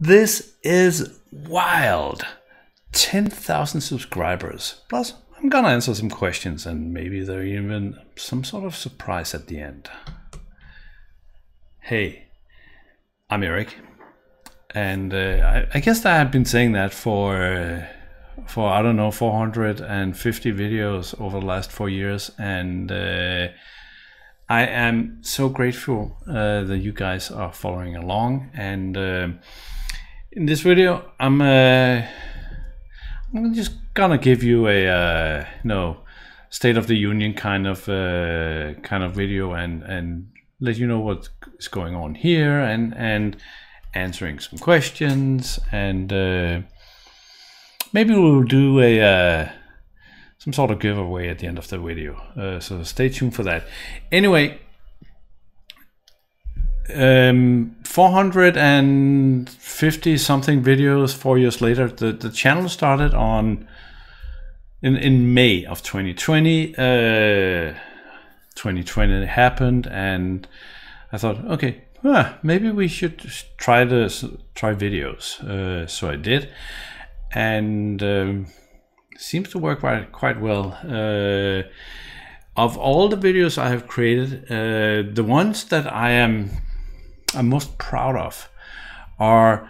This is wild. 10,000 subscribers. Plus, I'm gonna answer some questions and maybe there's even some sort of surprise at the end. Hey, I'm Erik, and I guess that I've been saying that for I don't know, 450 videos over the last 4 years, and I am so grateful that you guys are following along. And in this video, I'm just gonna give you a state of the union kind of video, and let you know what's going on here, and answering some questions, and maybe we'll do some sort of giveaway at the end of the video, so stay tuned for that. Anyway, 450 something videos 4 years later. The channel started in May of 2020. 2020 happened, and I thought, okay, maybe we should try videos. So I did, and seems to work quite well. Of all the videos I have created, the ones that I'm most proud of are,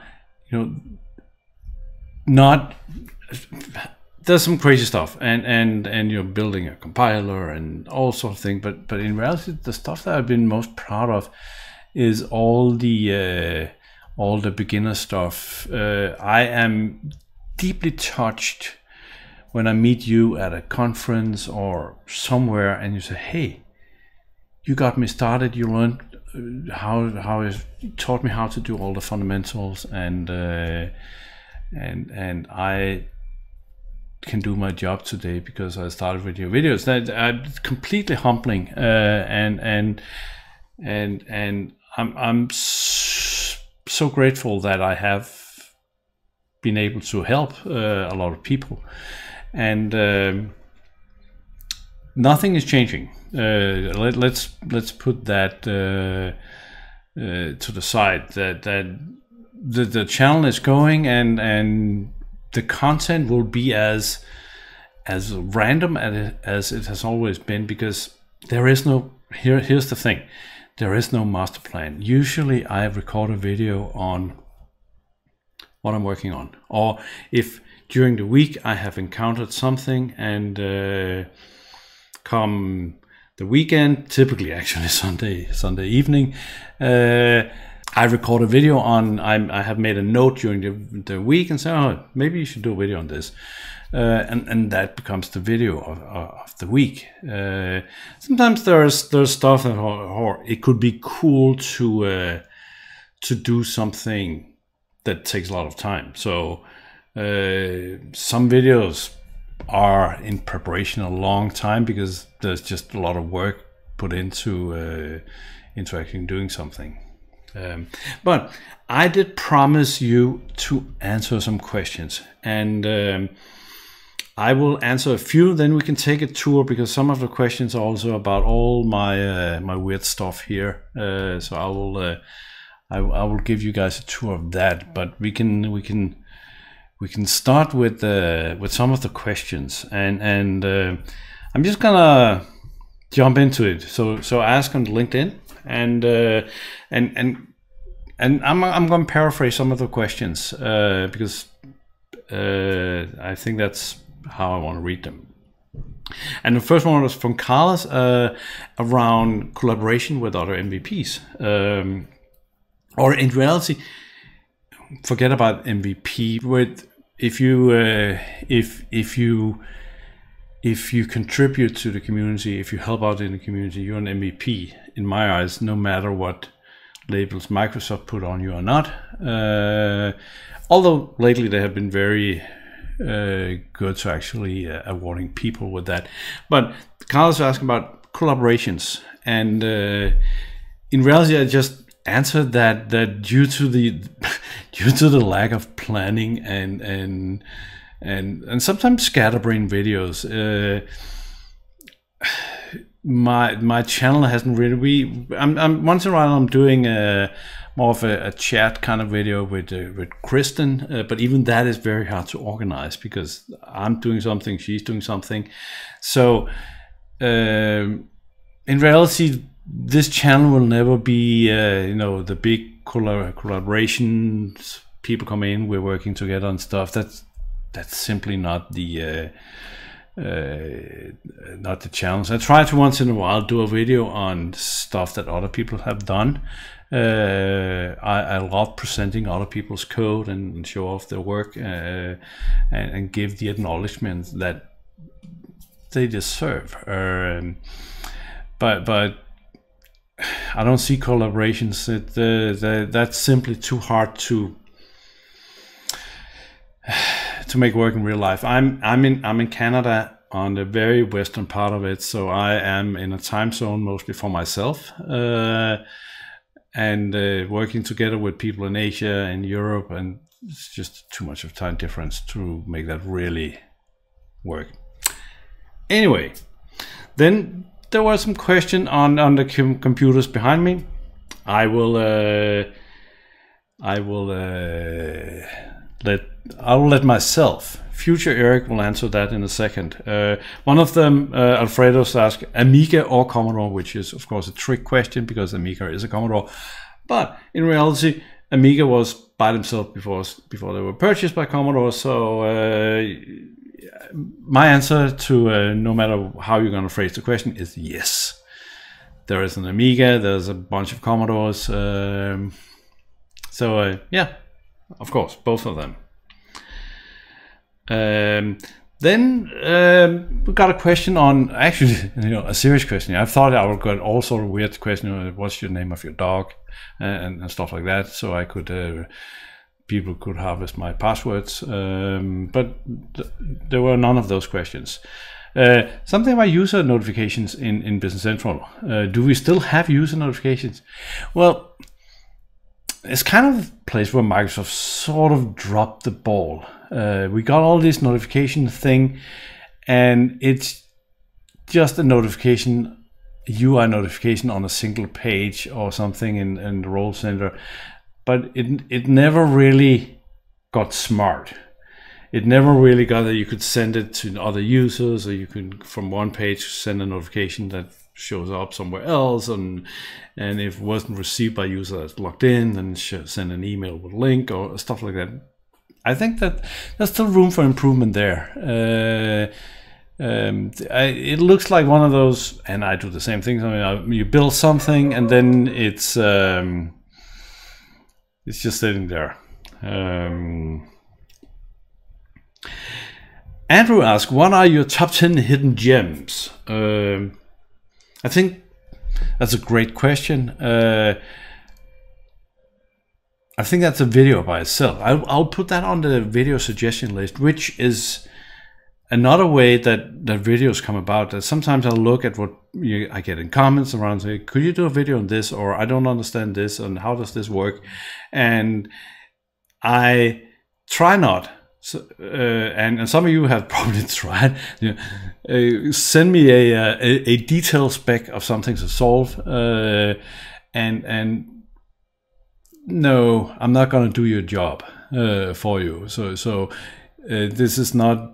not, there's some crazy stuff, and you're building a compiler and all sorts of things, but in reality, the stuff that I've been most proud of is all the beginner stuff. I am deeply touched when I meet you at a conference or somewhere, and you say, "Hey, you got me started. You learned you taught me how to do all the fundamentals, and I can do my job today because I started with your videos." That completely humbling, and I'm so grateful that I have been able to help a lot of people. And nothing is changing. Let's put that to the side. That the channel is going, and the content will be as random as it has always been, because there is no here's the thing, there is no master plan. Usually I record a video on what I'm working on, or if during the week I have encountered something, and come the weekend, typically actually Sunday evening, I record a video on, I have made a note during the week and say, oh, maybe you should do a video on this, and that becomes the video of the week. Sometimes there's stuff that, or it could be cool to do something that takes a lot of time. So some videos are in preparation a long time, because there's just a lot of work put into actually doing something. But I did promise you to answer some questions, and I will answer a few, then we can take a tour, because some of the questions are also about all my my weird stuff here. So I will give you guys a tour of that, but we can start with some of the questions, and I'm just gonna jump into it. So ask on LinkedIn, and I'm gonna paraphrase some of the questions, because I think that's how I want to read them. And the first one was from Carlos, around collaboration with other MVPs, or in reality, forget about MVP. With if you contribute to the community, if you help out in the community, you're an MVP in my eyes, no matter what labels Microsoft put on you or not. Although lately they have been very good to actually awarding people with that. But Carlos was asking about collaborations, and in reality, I just answered that due to the lack of planning and sometimes scatterbrain videos, my channel hasn't really. I'm once in a while I'm doing more of a chat kind of video with Kristen, but even that is very hard to organize because I'm doing something, she's doing something. So in reality, this channel will never be the big collaborations, people come in, we're working together on stuff. That's simply not the challenge. I try to once in a while do a video on stuff that other people have done. I love presenting other people's code and show off their work and give the acknowledgement that they deserve. But I don't see collaborations. That's simply too hard to make work in real life. I'm in Canada on the very western part of it, so I am in a time zone mostly for myself, and working together with people in Asia and Europe, and it's just too much of time difference to make that really work. Anyway, then there was some question on the computers behind me. I will let myself. Future Eric will answer that in a second. One of them, Alfredo's asked Amiga or Commodore, which is of course a trick question because Amiga is a Commodore. But in reality, Amiga was by themselves before they were purchased by Commodore. So my answer to no matter how you're going to phrase the question is yes. There is an Amiga, there's a bunch of Commodores. Yeah, of course, both of them. Then we got a question on, actually, a serious question. I thought I would get all sort of weird question, what's your name of your dog, and stuff like that, so I could people could harvest my passwords, but there were none of those questions. Something about user notifications in Business Central. Do we still have user notifications? Well, it's kind of a place where Microsoft sort of dropped the ball. We got all this notification thing, and it's just a notification, UI notification on a single page or something in the Role Center, but it never really got smart. It never really got that you could send it to other users, or you could from one page send a notification that shows up somewhere else, and if it wasn't received by a user that's logged in, then send an email with a link or stuff like that. I think that there's still room for improvement there. It looks like one of those, and I do the same thing. I mean, you build something and then it's just sitting there. Andrew asked, what are your top 10 hidden gems? I think that's a great question. I think that's a video by itself. I'll put that on the video suggestion list, which is another way that videos come about. That sometimes I'll look at what I get in comments around, say, could you do a video on this, or I don't understand this, and how does this work? And I try not. So, and some of you have probably tried. Send me a detailed spec of something to solve, and no, I'm not going to do your job for you. So this is not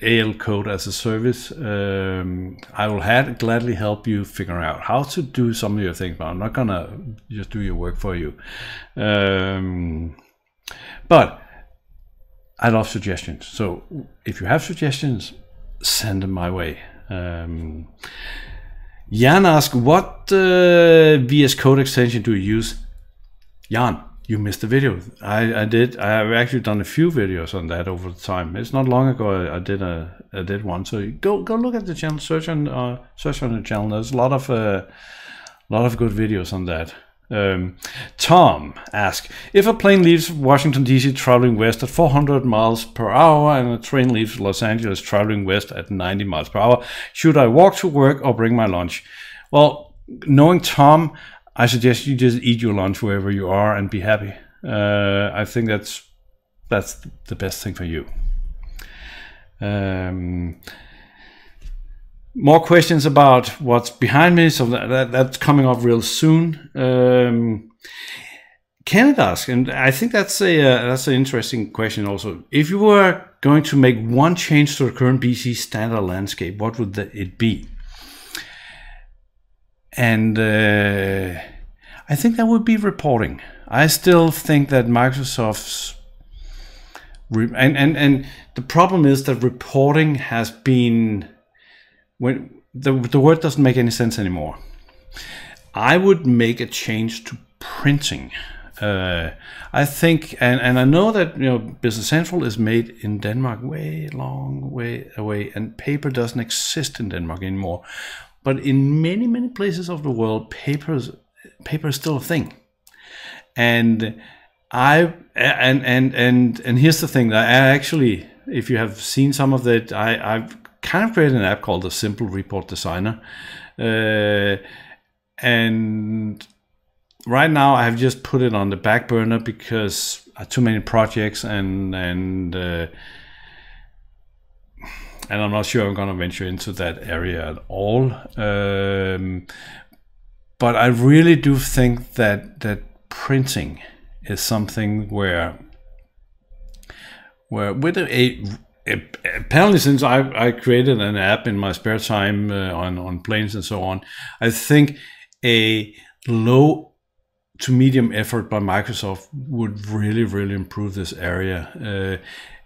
AL code as a service. I will gladly help you figure out how to do some of your things, but I'm not going to just do your work for you. But I love suggestions. So if you have suggestions, send them my way. Jan asked, what VS Code extension do you use? Jan, you missed a video. I have actually done a few videos on that over the time. It's not long ago I did one. So go look at the channel, search on the channel. There's a lot of good videos on that. Tom asked, if a plane leaves Washington DC traveling west at 400 miles per hour and a train leaves Los Angeles traveling west at 90 miles per hour, should I walk to work or bring my lunch? Well, knowing Tom, I suggest you just eat your lunch wherever you are and be happy. I think that's the best thing for you. More questions about what's behind me, so that's coming up real soon. Kenneth asks, and I think that's an interesting question also. If you were going to make one change to the current BC standard landscape, what would it be? And I think that would be reporting. I still think that Microsoft's and the problem is that reporting has been, when the word doesn't make any sense anymore. I would make a change to printing. I think, and I know that Business Central is made in Denmark, long way away, and paper doesn't exist in Denmark anymore. But in many places of the world, paper is still a thing. And here's the thing: that I actually, if you have seen some of that, I've kind of created an app called the Simple Report Designer, and right now I have just put it on the back burner because I have too many projects, and I'm not sure I'm going to venture into that area at all. But I really do think that printing is something where with apparently, since I created an app in my spare time on planes and so on, I think a low to medium effort by Microsoft would really improve this area.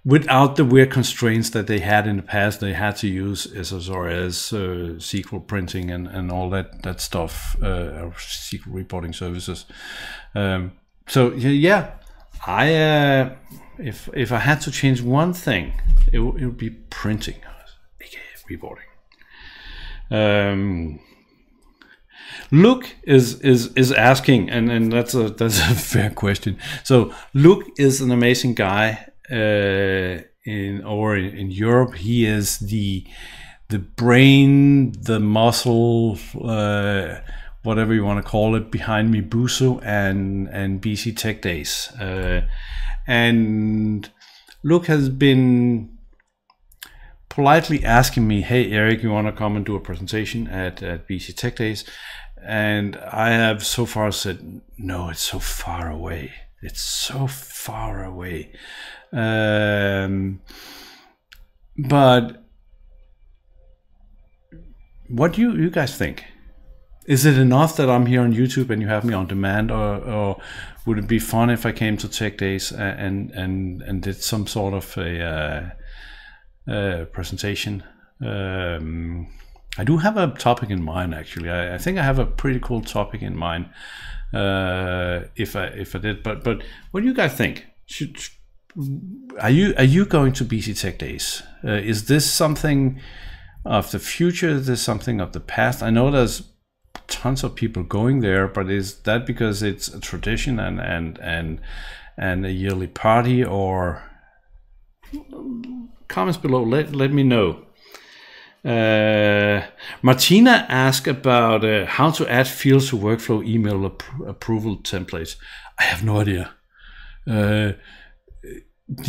Without the weird constraints that they had in the past, they had to use SSRS, SQL printing, and all that stuff, SQL reporting services. So yeah, if I had to change one thing, it would be printing, aka reporting. Luke is asking, and that's a fair question. So Luke is an amazing guy in Europe. He is the brain, the muscle, whatever you want to call it, behind Mibuso and BC Tech Days. And Luke has been politely asking me, "Hey Eric, you want to come and do a presentation at BC Tech Days?" And I have so far said, no, it's so far away. It's so far away. But what do you guys think? Is it enough that I'm here on YouTube and you have me on demand, or would it be fun if I came to Tech Days and did some sort of a presentation? I do have a topic in mind, actually. I think I have a pretty cool topic in mind. If I did, but what do you guys think? Are you going to BC Tech Days? Is this something of the future? Is this something of the past? I know there's tons of people going there, but is that because it's a tradition and a yearly party? Or comments below, let me know. Martina asked about how to add fields to workflow email approval templates. I have no idea. The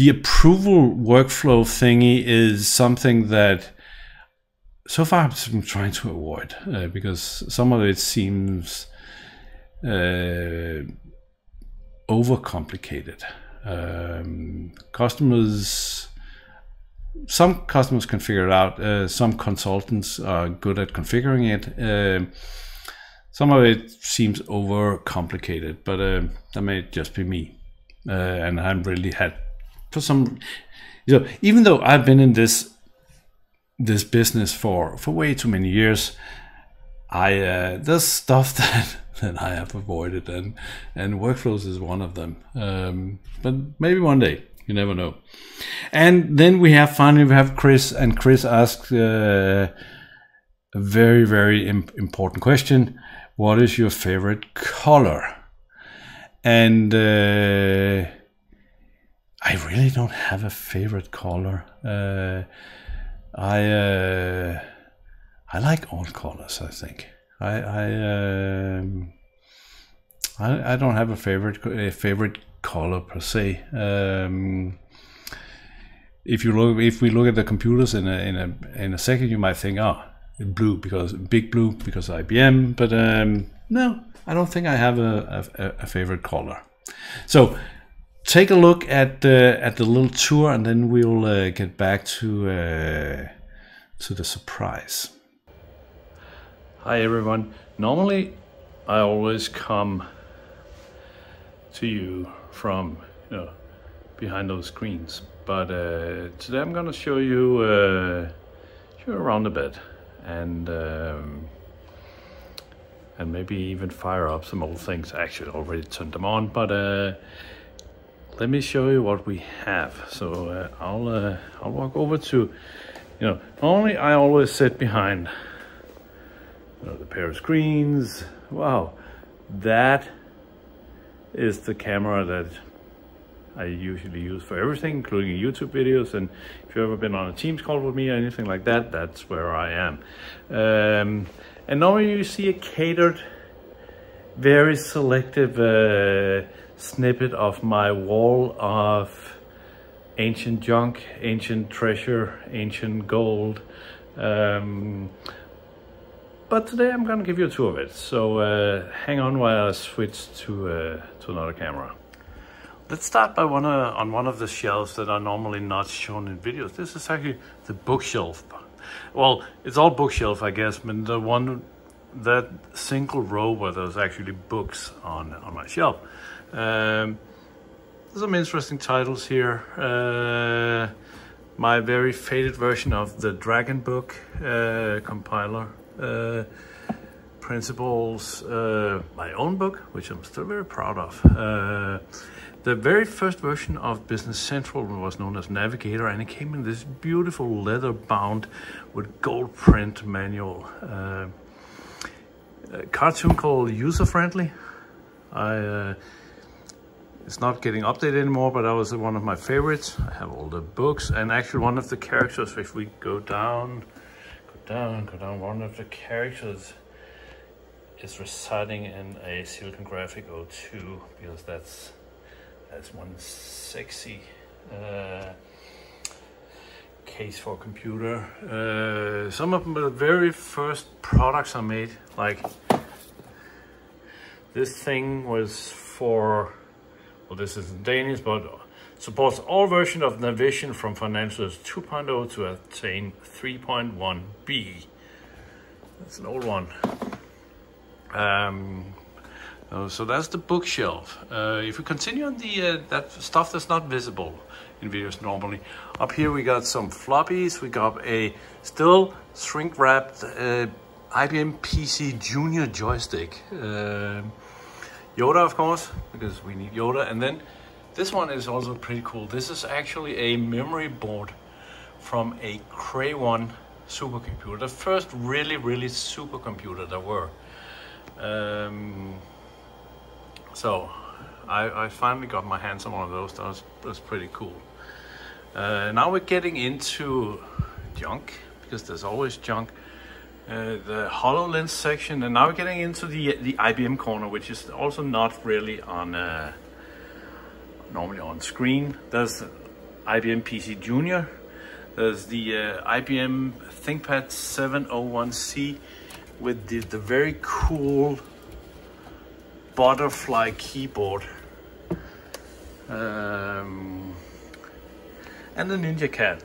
approval workflow thingy is something that so far I've been trying to avoid because some of it seems overcomplicated. Some customers can figure it out. Some consultants are good at configuring it. Some of it seems overcomplicated, but that may just be me. And I haven't really had, for some, even though I've been in this business for way too many years, there's stuff that I have avoided, and workflows is one of them. But maybe one day. You never know. And then finally we have Chris, and Chris asked a very important question. What is your favorite color? And I really don't have a favorite color. I like all colors, I think. I don't have a favorite color per se. If we look at the computers in a second, you might think, blue because big blue because IBM. But no, I don't think I have a favorite color. So take a look at the little tour, and then we'll get back to the surprise. Hi everyone. Normally I always come to you from behind those screens, but today I'm gonna show you around a bit, and maybe even fire up some old things. Actually, I already turned them on, but let me show you what we have. So I'll walk over to, normally I always sit behind the pair of screens. Wow, that is the camera that I usually use for everything, including YouTube videos. And if you've ever been on a Teams call with me or anything like that, that's where I am. And normally you see a catered, very selective snippet of my wall of ancient junk, ancient treasure, ancient gold. But today I'm gonna give you a tour of it. So hang on while I switch to another camera. Let's start by on one of the shelves that are normally not shown in videos. This is actually the bookshelf. Well, it's all bookshelf, I guess, but the one, that single row where there's actually books on my shelf. There's some interesting titles here. My very faded version of the Dragon Book compiler principles, my own book, which I'm still very proud of. The very first version of Business Central was known as Navigator, and it came in this beautiful leather bound with gold print manual. A cartoon called User Friendly. It's not getting updated anymore, but that was one of my favorites. I have all the books, and actually one of the characters, if we go down, one of the characters is residing in a Silicon Graphic 02, because that's one sexy case for a computer. Some of the very first products I made, like this thing was for, well, this is in Danish, but supports all versions of Navision from Financials 2.0 to attain 3.1b. That's an old one. So that's the bookshelf. If we continue on the that stuff that's not visible in videos normally, up here we got some floppies. We got a still shrink-wrapped IBM PC Junior joystick. Yoda, of course, because we need Yoda. And then this one is also pretty cool. This is actually a memory board from a Cray 1 supercomputer, the first really supercomputer there were. So I finally got my hands on one of those. That was pretty cool. Now we're getting into junk, because there's always junk. The HoloLens section, and now we're getting into the IBM corner, which is also not really on normally on screen. There's IBM PC Junior. There's the IBM ThinkPad 701C with the very cool butterfly keyboard, and the Ninja Cat,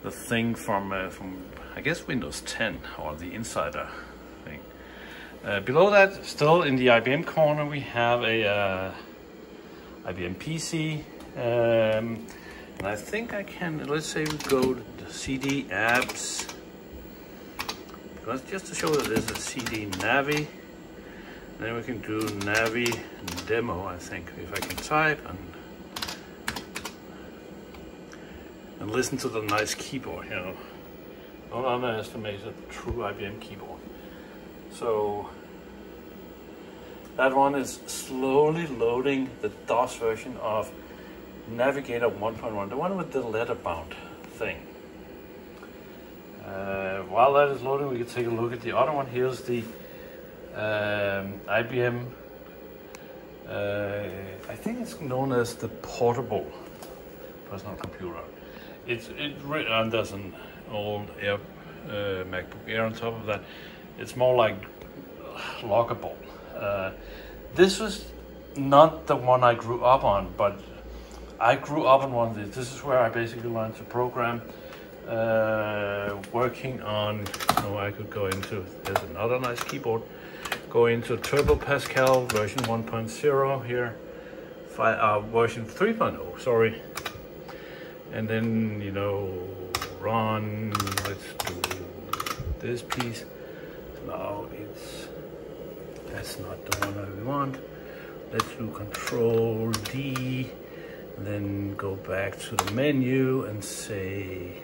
the thing from I guess Windows 10, or the Insider thing. Below that, still in the IBM corner, we have a IBM PC, and I think I can, let's say we go to the CD apps, because just to show that there's a CD Navi, then we can do Navi demo, I think, if I can type and listen to the nice keyboard, Don't underestimate a true IBM keyboard. So that one is slowly loading the DOS version of Navigator 1.1, the one with the letter bound thing. While that is loading, we can take a look at the other one. Here's the IBM, I think it's known as the portable personal computer. And there's an old MacBook Air on top of that. It's more like lockable. This was not the one I grew up on, but I grew up on one of these. This is where I basically learned to program, working on, I could go into, there's another nice keyboard, go into Turbo Pascal version 1.0 here, version 3.0, sorry. And then, run, let's do this piece. No, that's not the one I want. Let's do Control D, and then go back to the menu and say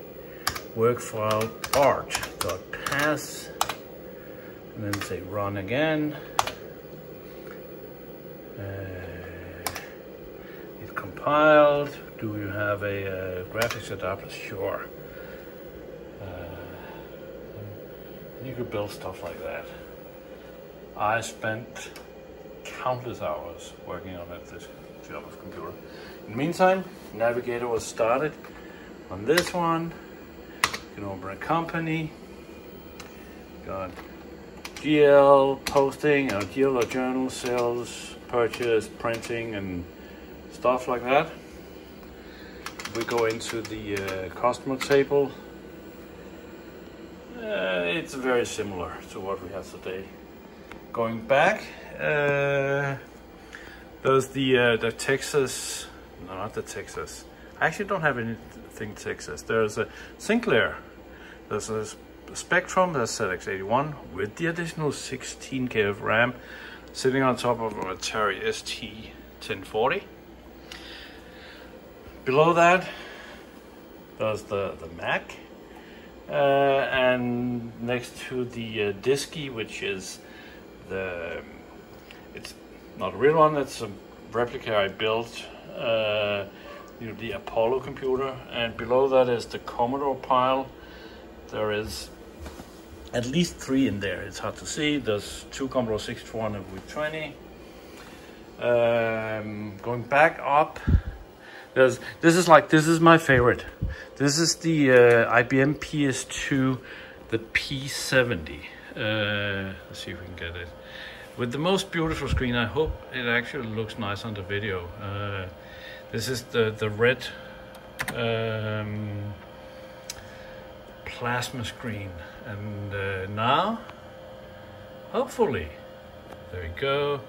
work file art.pass, and then say run again. It's compiled. Do you have a graphics adapter? Sure. You could build stuff like that. I spent countless hours working on this Java computer. In the meantime, Navigator was started on this one. You can open a company. Got GL posting, GL or journal, sales, purchase, printing, and stuff like that. We go into the customer table. It's very similar to what we have today. Going back, there's the Texas, no, not the Texas. I actually don't have anything Texas. There's a Sinclair. There's a Spectrum, that's ZX81 with the additional 16K of RAM sitting on top of a Atari ST 1040. Below that, there's the Mac. And next to the Disky, which is it's not a real one, it's a replica I built, the Apollo computer, and below that is the Commodore pile. There is at least 3 in there, it's hard to see. There's 2 Commodore 64 and a VIC-20. Going back up, this is my favorite. This is the IBM PS2, the P70. Let's see if we can get it. With the most beautiful screen. I hope it actually looks nice on the video. This is the red plasma screen. And now, hopefully, there we go.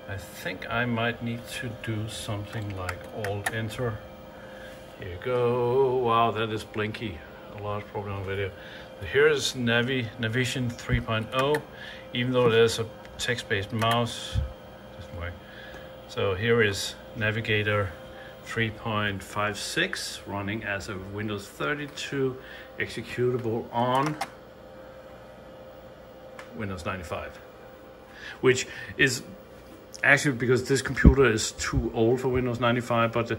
I think I might need to do something like Alt-Enter. Here you go. Wow, that is blinky. A large problem on video. Here is Navision 3.0, even though there's a text-based mouse. Doesn't work. So here is Navigator 3.56 running as a Windows 32 executable on Windows 95, which is actually because this computer is too old for Windows 95, but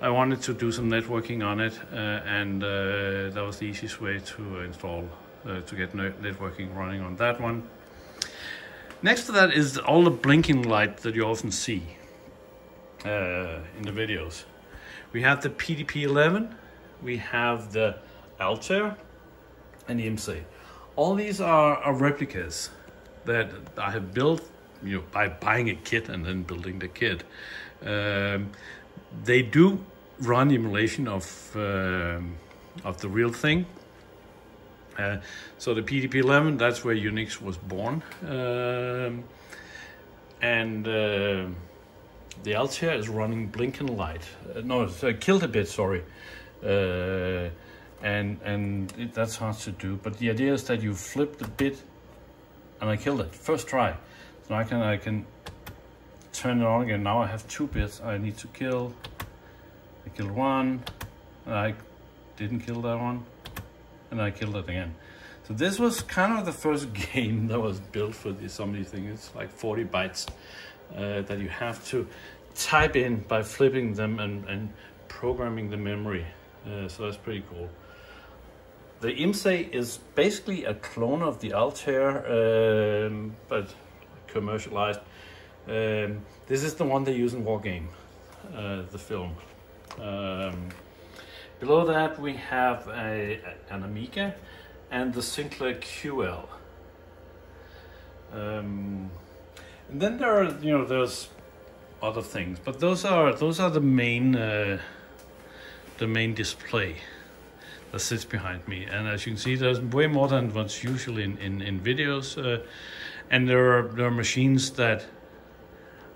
I wanted to do some networking on it, and that was the easiest way to install, to get networking running on that one. Next to that is all the blinking light that you often see in the videos. We have the PDP-11, we have the Altair, and the IMSEI. All these are replicas that I have built, by buying a kit and then building the kit. They do run emulation of the real thing. So the PDP-11, that's where Unix was born, and the Altair is running blinking light. No, it's killed a bit. Sorry, that's hard to do. But the idea is that you flip the bit, and I killed it first try. So I can turn it on again. Now I have 2 bits I need to kill. I killed one, and I didn't kill that one, and I killed it again. So this was kind of the first game that was built for some of these things. It's like 40 bytes that you have to type in by flipping them and programming the memory. So that's pretty cool. The IMSEI is basically a clone of the Altair, but commercialized. This is the one they use in Wargame, the film. Below that we have an Amiga and the Sinclair QL. And then there are, there's other things, but those are the main display that sits behind me. And as you can see, there's way more than what's usually in videos. And there are machines that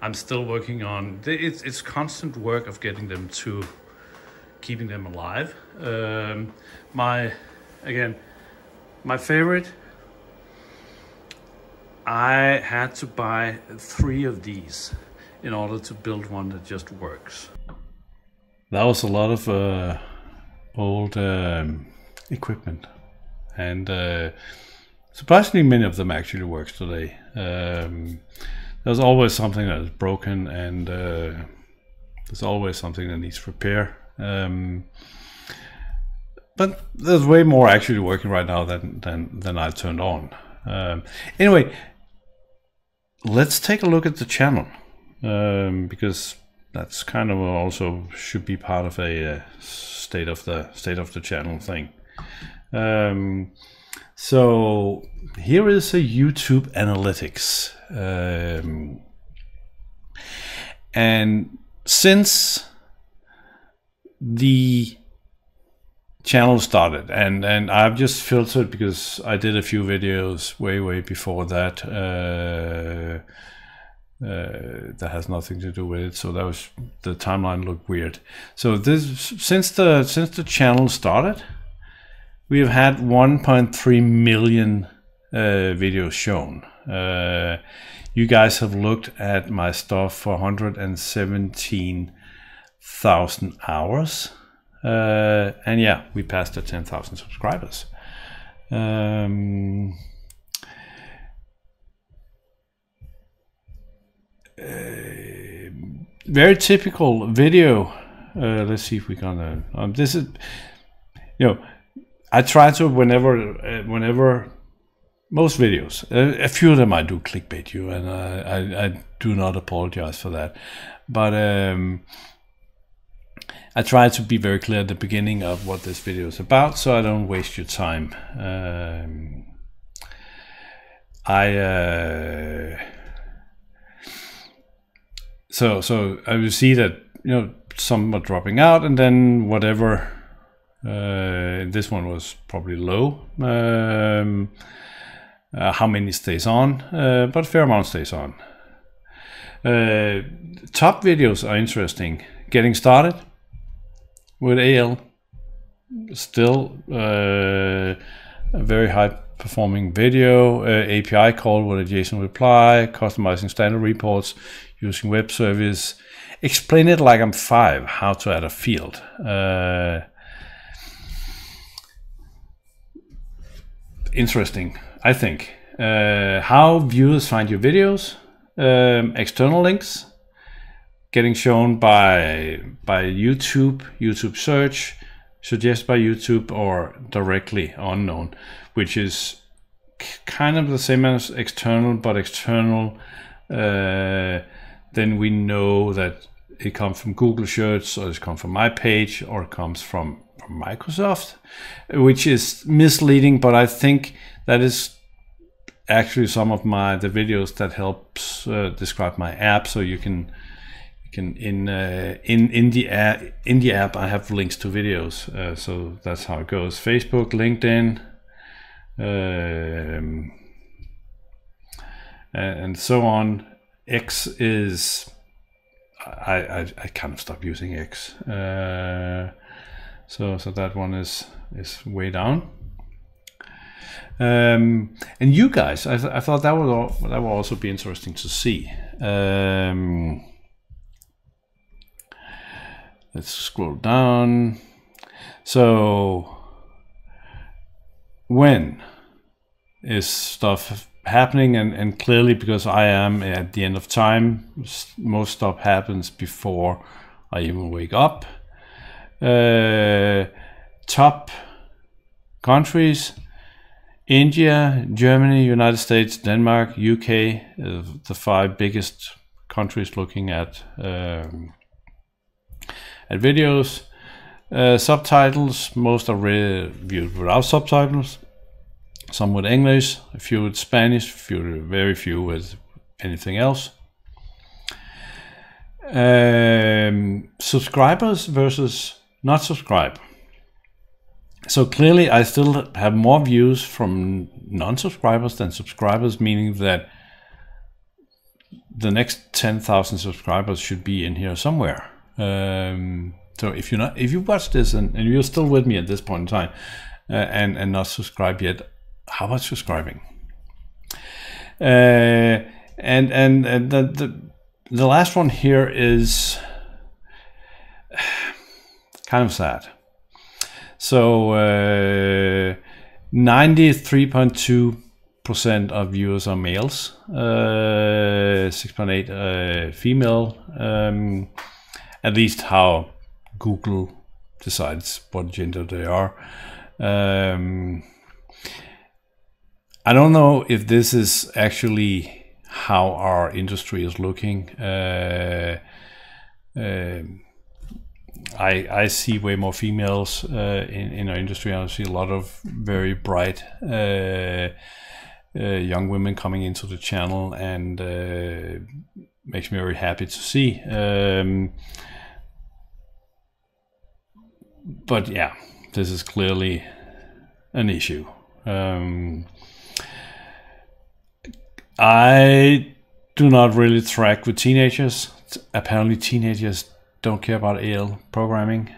I'm still working on. It's constant work of getting them to keeping them alive. My favorite, I had to buy 3 of these in order to build one that just works. That was a lot of old equipment, and surprisingly many of them actually works today. There's always something that is broken, and there's always something that needs repair. But there's way more actually working right now than I turned on. Anyway, let's take a look at the channel, because that's kind of also should be part of a state of the channel thing. So here is a YouTube analytics, and since the channel started, and I've just filtered because I did a few videos way before that. That has nothing to do with it, so that was the timeline looked weird. So this since the channel started, we have had 1.3 million videos shown. You guys have looked at my stuff for 117,000 hours, and yeah, we passed the 10,000 subscribers. Very typical video. Let's see if we can. This is, I try to whenever most videos. A few of them I do clickbait you, and I do not apologize for that. But I try to be very clear at the beginning of what this video is about, so I don't waste your time. So I will see that some are dropping out, and then whatever. This one was probably low. How many stays on? But a fair amount stays on. Top videos are interesting. Getting started with AL, still a very high performing video. API call with a JSON reply, customizing standard reports using web service. Explain it like I'm 5, how to add a field. Interesting, I think. How viewers find your videos, external links, getting shown by YouTube search, suggested by YouTube, or directly unknown, which is kind of the same as external, but external, then we know that it comes from Google Search, or it comes from my page, or it comes from Microsoft, which is misleading, but I think that is actually some of the videos that helps describe my app. So you can in the app I have links to videos, so that's how it goes. Facebook, LinkedIn, and so on. X is I kind of stopped using X. So that one is way down. And you guys, I thought that would also be interesting to see. Let's scroll down. So when is stuff happening? And clearly, because I am at the end of time, most stuff happens before I even wake up. Top countries: India, Germany, United States, Denmark, UK, the 5 biggest countries looking at videos. Subtitles: most are viewed without subtitles, some with English, a few with Spanish, very few with anything else. Subscribers versus not subscribe. So clearly I still have more views from non-subscribers than subscribers, meaning that the next 10,000 subscribers should be in here somewhere. So if you watch this and you're still with me at this point in time and not subscribed yet, how about subscribing? And the last one here is kind of sad. So 93.2% of viewers are males, 6.8 female, at least how Google decides what gender they are. I don't know if this is actually how our industry is looking. I see way more females in our industry. I see a lot of very bright young women coming into the channel, and makes me very happy to see. But yeah, this is clearly an issue. I do not really track with teenagers. Apparently teenagers don't care about AL programming,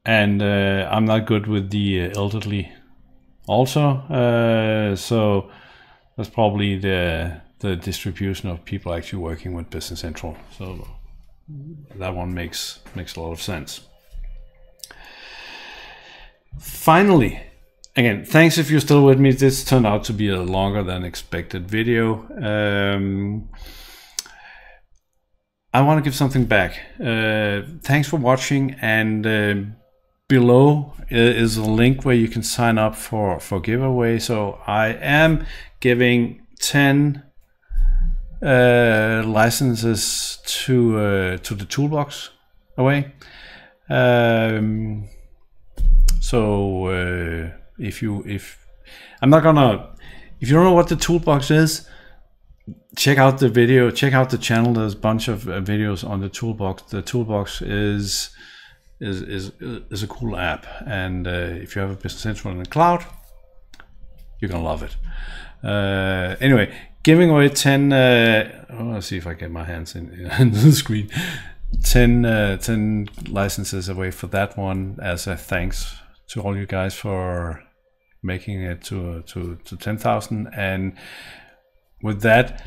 and I'm not good with the elderly also, so that's probably the distribution of people actually working with Business Central. So that one makes a lot of sense. Finally, again, thanks if you're still with me. This turned out to be a longer than expected video. I want to give something back. Thanks for watching, and below is a link where you can sign up for giveaway. So I am giving 10 licenses to the toolbox away. So if you don't know what the toolbox is, check out the video, check out the channel. There's a bunch of videos on the toolbox. The toolbox is a cool app, and if you have a Business Central in the cloud, you're gonna love it. Anyway, giving away 10 let's see if I get my hands in the screen. 10 licenses away for that one as a thanks to all you guys for making it to 10,000. And with that,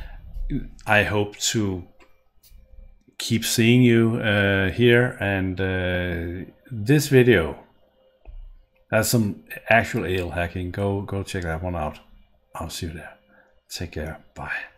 I hope to keep seeing you here. And this video has some actual AL hacking. Go check that one out. I'll see you there. Take care. Bye.